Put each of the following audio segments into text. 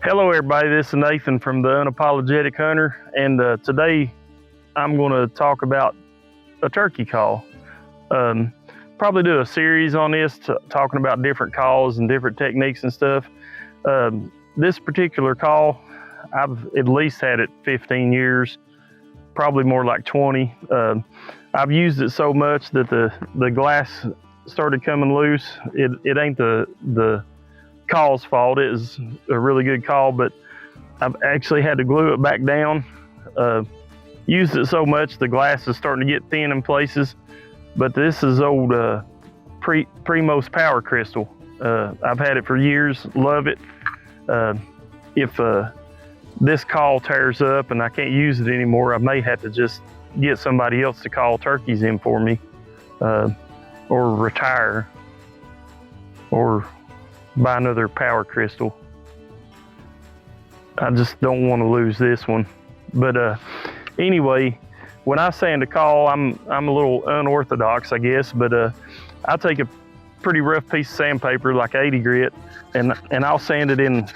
Hello everybody, this is Nathan from the Unapologetic Hunter, and today I'm going to talk about a turkey call. Probably do a series on this, talking about different calls and different techniques and stuff. This particular call, I've at least had it 15 years, probably more like 20. I've used it so much that the glass started coming loose. It ain't the call's fault. It was a really good call, but I've actually had to glue it back down. Used it so much the glass is starting to get thin in places. But this is old Primos Power Crystal. I've had it for years, love it. If this call tears up and I can't use it anymore, I may have to just get somebody else to call turkeys in for me, or retire, or buy another power crystal. I just don't want to lose this one. But anyway, when I sand a call, I'm a little unorthodox, I guess, but I take a pretty rough piece of sandpaper, like 80 grit, and I'll sand it in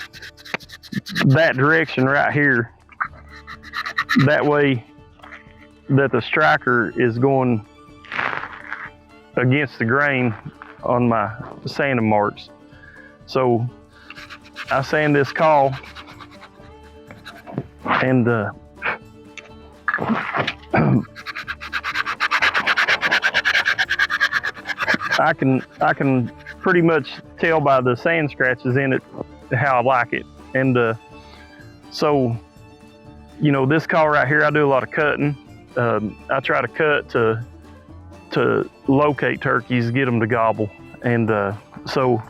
that direction right here. That way that the striker is going against the grain on my sanding marks. So I sand this call, and I can pretty much tell by the sand scratches in it how I like it. And so, you know, this call right here, I do a lot of cutting. I try to cut to locate turkeys, get them to gobble. And so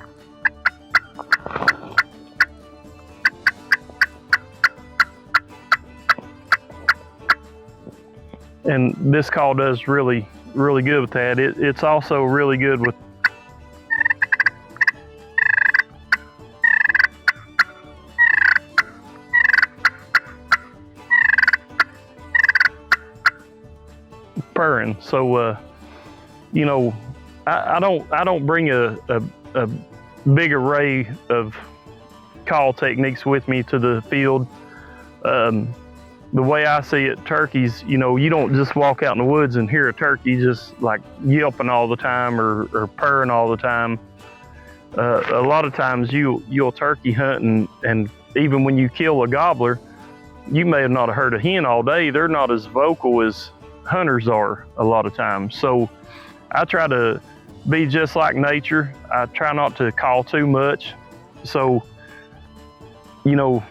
and this call does really good with that. It's also really good with purring. So you know, I don't bring a big array of call techniques with me to the field. The way I see it, turkeys, you know, you don't just walk out in the woods and hear a turkey just like yelping all the time or purring all the time. A lot of times you'll turkey hunt, and even when you kill a gobbler, you may have not heard a hen all day. They're not as vocal as hunters are a lot of times. So I try to be just like nature. I try not to call too much. So, you know,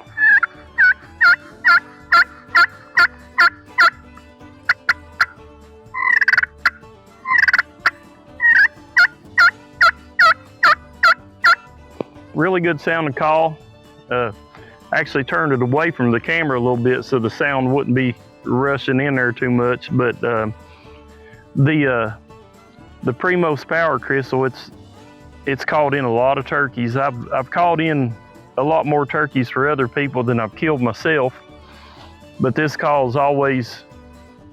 really good sounding call. Actually turned it away from the camera a little bit so the sound wouldn't be rushing in there too much. But the Primos Power Crystal, it's called in a lot of turkeys. I've called in a lot more turkeys for other people than I've killed myself. But this call's always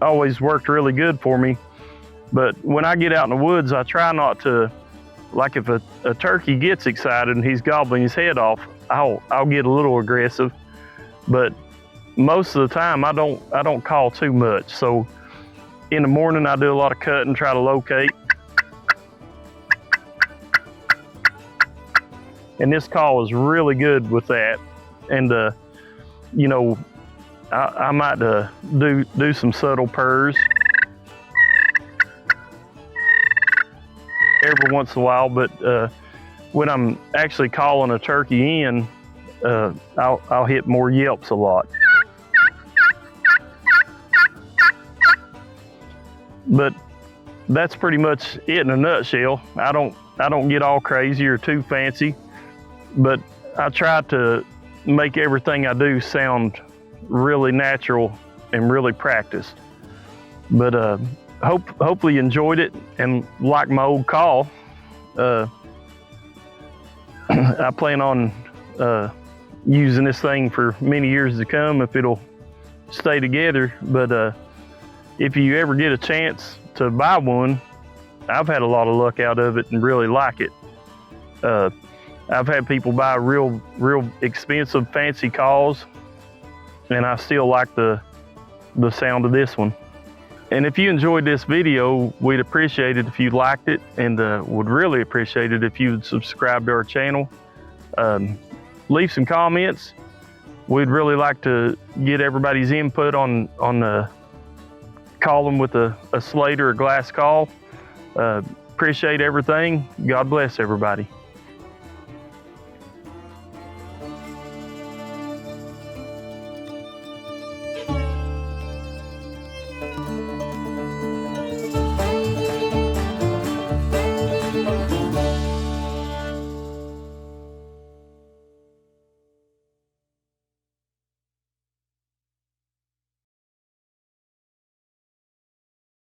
worked really good for me. But when I get out in the woods, I try not to, like if a turkey gets excited and he's gobbling his head off, I'll get a little aggressive. But most of the time I don't call too much. So in the morning I do a lot of cutting, try to locate. And this call is really good with that. And you know, I might do some subtle purrs every once in a while, but when I'm actually calling a turkey in, I'll hit more yelps a lot. But that's pretty much it in a nutshell. I don't get all crazy or too fancy, but I try to make everything I do sound really natural and really practiced. But hopefully you enjoyed it and like my old call. I plan on using this thing for many years to come if it'll stay together. But if you ever get a chance to buy one, I've had a lot of luck out of it and really like it. I've had people buy real expensive, fancy calls, and I still like the sound of this one. And if you enjoyed this video, we'd appreciate it if you liked it, and would really appreciate it if you would subscribe to our channel. Leave some comments. We'd really like to get everybody's input on calling with a slate or a glass call. Appreciate everything. God bless everybody.